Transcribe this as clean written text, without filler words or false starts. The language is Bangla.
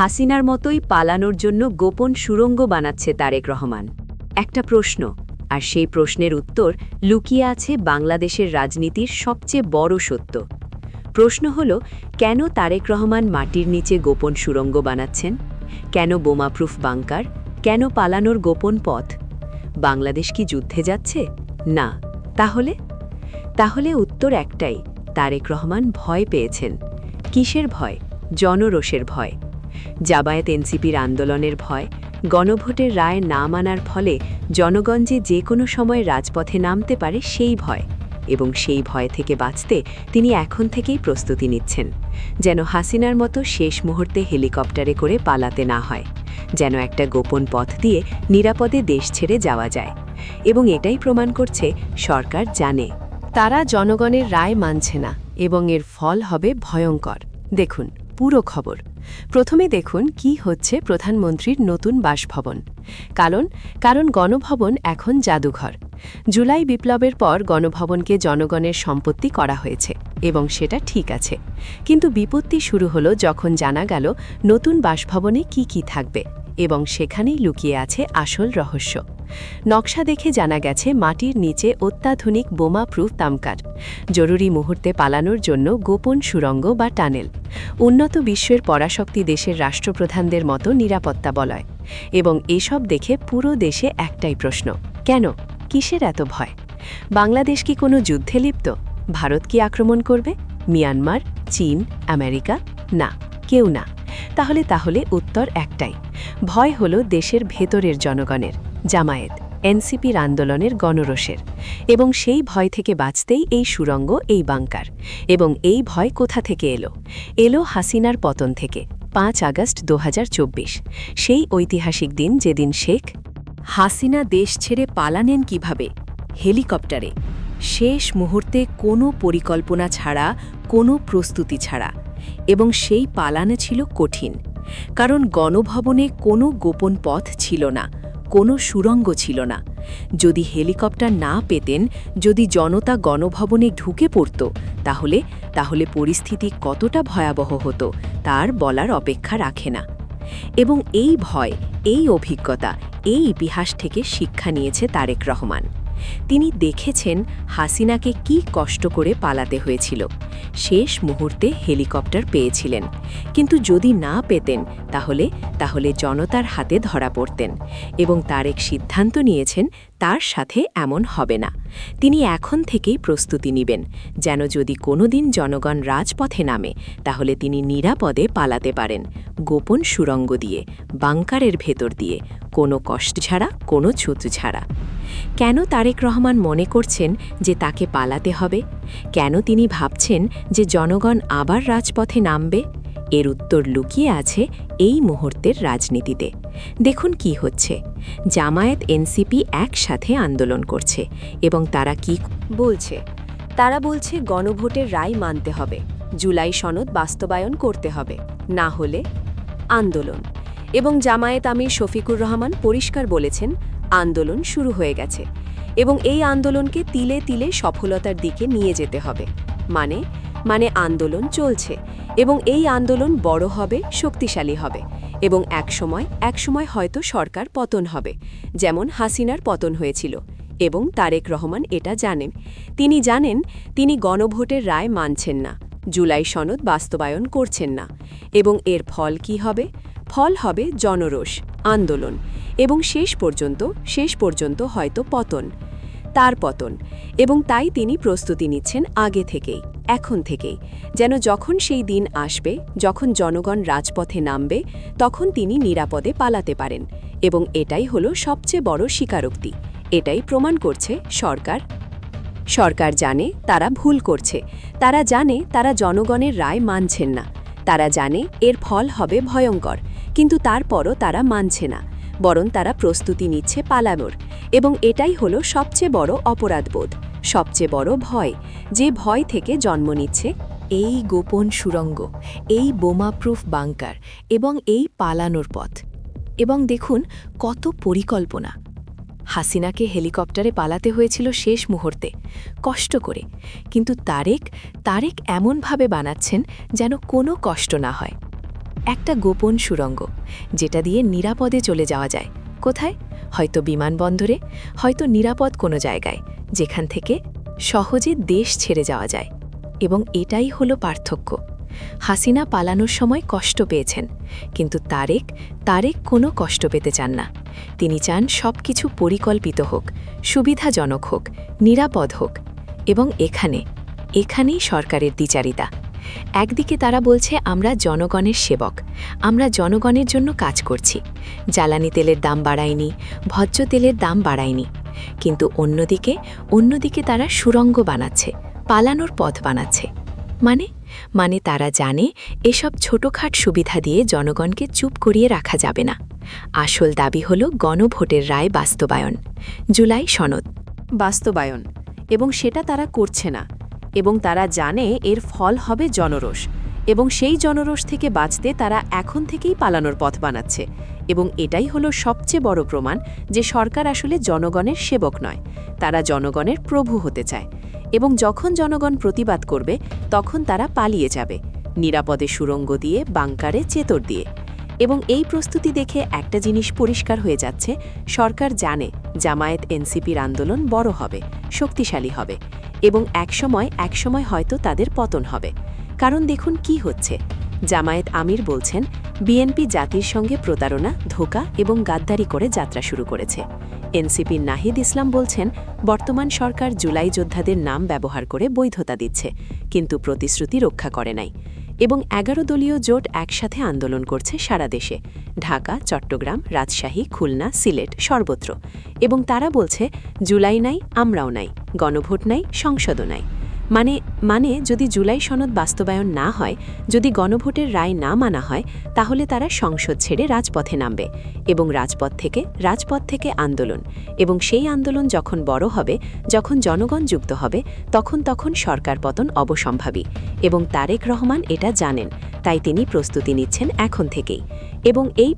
হাসিনার মতোই পালানোর জন্য গোপন সুড়ঙ্গ বানাচ্ছে তারেক রহমান। একটা প্রশ্ন, আর সেই প্রশ্নের উত্তর লুকিয়ে আছে বাংলাদেশের রাজনীতির সবচেয়ে বড় সত্য। প্রশ্ন হল, কেন তারেক রহমান মাটির নিচে গোপন সুড়ঙ্গ বানাচ্ছেন? কেন বোমাপ্রুফ বাংকার? কেন পালানোর গোপন পথ? বাংলাদেশ কি যুদ্ধে যাচ্ছে? না। তাহলে উত্তর একটাই, তারেক রহমান ভয় পেয়েছেন। কিসের ভয়? জনরোষের ভয়। জামায়াত এনসিপির আন্দোলনের ভয়, গণভোটের রায় না মানার ফলে জনগণ যে কোনো সময় রাজপথে নামতে পারে সেই ভয়। এবং সেই ভয় থেকে বাঁচতে তিনি এখন থেকেই প্রস্তুতি নিচ্ছেন, যেন হাসিনার মতো শেষ মুহূর্তে হেলিকপ্টারে করে পালাতে না হয়, যেন একটা গোপন পথ দিয়ে নিরাপদে দেশ ছেড়ে যাওয়া যায়। এবং এটাই প্রমাণ করছে সরকার জানে তারা জনগণের রায় মানছে না, এবং এর ফল হবে ভয়ঙ্কর। দেখুন পুরো খবর। প্রথমে দেখুন কি হচ্ছে প্রধানমন্ত্রীর নতুন বাসভবন। কারণ গণভবন এখন জাদুঘর। জুলাই বিপ্লবের পর গণভবনকে জনগণের সম্পত্তি করা হয়েছে, এবং সেটা ঠিক আছে। কিন্তু বিপত্তি শুরু হলো যখন জানা গেল নতুন বাসভবনে কি থাকবে, এবং সেখানেই লুকিয়ে আছে আসল রহস্য। নকশা দেখে জানা গেছে মাটির নিচে অত্যাধুনিক বোমাপ্রুফ তামকার, জরুরি মুহূর্তে পালানোর জন্য গোপন সুড়ঙ্গ বা টানেল, উন্নত বিশ্বের পরাশক্তি দেশের রাষ্ট্রপ্রধানদের মতো নিরাপত্তা বলয়। এবং এসব দেখে পুরো দেশে একটাই প্রশ্ন, কেন? কিসের এত ভয়? বাংলাদেশ কি কোনো যুদ্ধে লিপ্ত? ভারত কি আক্রমণ করবে? মিয়ানমার, চীন, আমেরিকা? না, কেউ না। তাহলে উত্তর একটাই, ভয় হলো দেশের ভেতরের জনগণের, জামায়াত এনসিপির আন্দোলনের গণরোষের। এবং সেই ভয় থেকে বাঁচতেই এই সুড়ঙ্গ, এই বাংকার। এবং এই ভয় কোথা থেকে এলো হাসিনার পতন থেকে। 5 আগস্ট 2024, সেই ঐতিহাসিক দিন যেদিন শেখ হাসিনা দেশ ছেড়ে পালানেন কিভাবে? হেলিকপ্টারে, শেষ মুহূর্তে কোনো পরিকল্পনা ছাড়া, কোনো প্রস্তুতি ছাড়া। এবং সেই পালানো ছিল কঠিন, কারণ গণভবনে কোনো গোপন পথ ছিল না, কোনো সুড়ঙ্গ ছিল না। যদি হেলিকপ্টার না পেতেন, যদি জনতা গণভবনে ঢুকে পড়ত, তাহলে পরিস্থিতি কতটা ভয়াবহ হতো তার বলার অপেক্ষা রাখে না। এবং এই ভয়, এই অভিজ্ঞতা, এই ইতিহাস থেকে শিক্ষা নিয়েছে তারেক রহমান। তিনি দেখেছেন হাসিনাকে কি কষ্ট করে পালাতে হয়েছিল। শেষ মুহূর্তে হেলিকপ্টার পেয়েছিলেন, কিন্তু যদি না পেতেন তাহলে জনতার হাতে ধরা পড়তেন। এবং তারেক সিদ্ধান্ত নিয়েছেন তার সাথে এমন হবে না। তিনি এখন থেকেই প্রস্তুতি নেবেন, যেন যদি কোনোদিন জনগণ রাজপথে নামে, তাহলে তিনি নিরাপদে পালাতে পারেন, গোপন সুড়ঙ্গ দিয়ে, বাংকারের ভেতর দিয়ে, কোনো কষ্ট ছাড়া, কোনো ছুতো ছাড়া। কেন তারেক রহমান মনে করছেন যে তাকে পালাতে হবে? কেন তিনি ভাবছেন যে জনগণ আবার রাজপথে নামবে? এর উত্তর লুকিয়ে আছে এই মুহূর্তের রাজনীতিতে। দেখুন কি হচ্ছে। জামায়াত এনসিপি একসাথে আন্দোলন করছে, এবং তারা কি বলছে? তারা বলছে গণভোটের রায় মানতে হবে, জুলাই সনদ বাস্তবায়ন করতে হবে, না হলে আন্দোলন। এবং জামায়াত আমির শফিকুর রহমান পরিষ্কার বলেছেন, আন্দোলন শুরু হয়ে গেছে, এবং এই আন্দোলনকে তিলে তিলে সফলতার দিকে নিয়ে যেতে হবে। মানে আন্দোলন চলছে, এবং এই আন্দোলন বড় হবে, শক্তিশালী হবে, এবং একসময় হয়তো সরকার পতন হবে, যেমন হাসিনার পতন হয়েছিল। এবং তারেক রহমান এটা জানেন। তিনি জানেন তিনি গণভোটের রায় মানছেন না, জুলাই সনদ বাস্তবায়ন করছেন না। এবং এর ফল কি হবে? ফল হবে জনরোষ, আন্দোলন, এবং শেষ পর্যন্ত হয়তো পতন, তার পতন। এবং তাই তিনি প্রস্তুতি নিচ্ছেন আগে থেকেই, এখন থেকেই, যেন যখন সেই দিন আসবে, যখন জনগণ রাজপথে নামবে, তখন তিনি নিরাপদে পালাতে পারেন। এবং এটাই হলো সবচেয়ে বড় স্বীকারোক্তি। এটাই প্রমাণ করছে সরকার জানে তারা ভুল করছে, তারা জানে তারা জনগণের রায় মানছেন না, তারা জানে এর ফল হবে ভয়ঙ্কর, কিন্তু তারপরও তারা মানছে না, বরং তারা প্রস্তুতি নিচ্ছে পালানোর। এবং এটাই হলো সবচেয়ে বড় অপরাধবোধ, সবচেয়ে বড় ভয়, যে ভয় থেকে জন্ম নিচ্ছে এই গোপন সুড়ঙ্গ, এই বোমাপ্রুফ বাংকার, এবং এই পালানোর পথ। এবং দেখুন কত পরিকল্পনা। হাসিনাকে হেলিকপ্টারে পালাতে হয়েছিল শেষ মুহূর্তে, কষ্ট করে। কিন্তু তারেক এমনভাবে বানাচ্ছেন যেন কোনো কষ্ট না হয়। একটা গোপন সুড়ঙ্গ, যেটা দিয়ে নিরাপদে চলে যাওয়া যায়। কোথায়? হয়তো বিমানবন্দরে, হয়তো নিরাপদ কোনো জায়গায়, যেখান থেকে সহজে দেশ ছেড়ে যাওয়া যায়। এবং এটাই হলো পার্থক্য। হাসিনা পালানোর সময় কষ্ট পেয়েছেন, কিন্তু তারেক কোনো কষ্ট পেতে চান না। তিনি চান সবকিছু পরিকল্পিত হোক, সুবিধাজনক হোক, নিরাপদ হোক। এবং এখানেই সরকারের দ্বিচারিতা। একদিকে তারা বলছে আমরা জনগণের সেবক, আমরা জনগণের জন্য কাজ করছি, জ্বালানি তেলের দাম বাড়ায়নি, ভোজ্য তেলের দাম বাড়ায়নি। কিন্তু অন্যদিকে তারা সুড়ঙ্গ বানাচ্ছে, পালানোর পথ বানাচ্ছে। মানে তারা জানে এসব ছোটখাট সুবিধা দিয়ে জনগণকে চুপ করিয়ে রাখা যাবে না। আসল দাবি হল গণভোটের রায় বাস্তবায়ন, জুলাই সনদ বাস্তবায়ন। এবং সেটা তারা করছে না। এবং তারা জানে এর ফল হবে জনরোষ। এবং সেই জনরোষ থেকে বাঁচতে তারা এখন থেকেই পালানোর পথ বানাচ্ছে। এবং এটাই হলো সবচেয়ে বড় প্রমাণ যে সরকার আসলে জনগণের সেবক নয়, তারা জনগণের প্রভু হতে চায়। এবং যখন জনগণ প্রতিবাদ করবে তখন তারা পালিয়ে যাবে, নিরাপদে সুড়ঙ্গ দিয়ে, বাংকারে, চেতর দিয়ে। এবং এই প্রস্তুতি দেখে একটা জিনিস পরিষ্কার হয়ে যাচ্ছে, সরকার জানে জামায়াত এনসিপির আন্দোলন বড় হবে, শক্তিশালী হবে। এবং একসময় হয়তো তাদের পতন হবে। কারণ দেখুন কি হচ্ছে। জামায়াত আমির বলছেন বিএনপি জাতির সঙ্গে প্রতারণা, ধোঁকা এবং গাদ্দারি করে যাত্রা শুরু করেছে। এনসিপির নাহিদ ইসলাম বলছেন বর্তমান সরকার জুলাই যোদ্ধাদের নাম ব্যবহার করে বৈধতা দিচ্ছে, কিন্তু প্রতিশ্রুতি রক্ষা করে নাই। এবং 11 দলীয় জোট একসাথে আন্দোলন করছে সারা দেশে, ঢাকা, চট্টগ্রাম, রাজশাহী, খুলনা, সিলেট, সর্বত্র। এবং তারা বলছে জুলাই নাই, আমরাও নাই, গণভোট নাই, সংসদও নাই। মানে যদি জুলাই সনদ বাস্তবায়ন না হয়, যদি গণভোটের রায় না মানা হয়, তাহলে তারা সংসদ ছেড়ে রাজপথে নামবে। এবং রাজপথ থেকে আন্দোলন। এবং সেই আন্দোলন যখন বড় হবে, যখন জনগণ যুক্ত হবে, তখন সরকার পতন অবসম্ভাবী। এবং তারেক রহমান এটা জানেন, তাই তিনি প্রস্তুতি নিচ্ছেন এখন থেকেই। এবং এই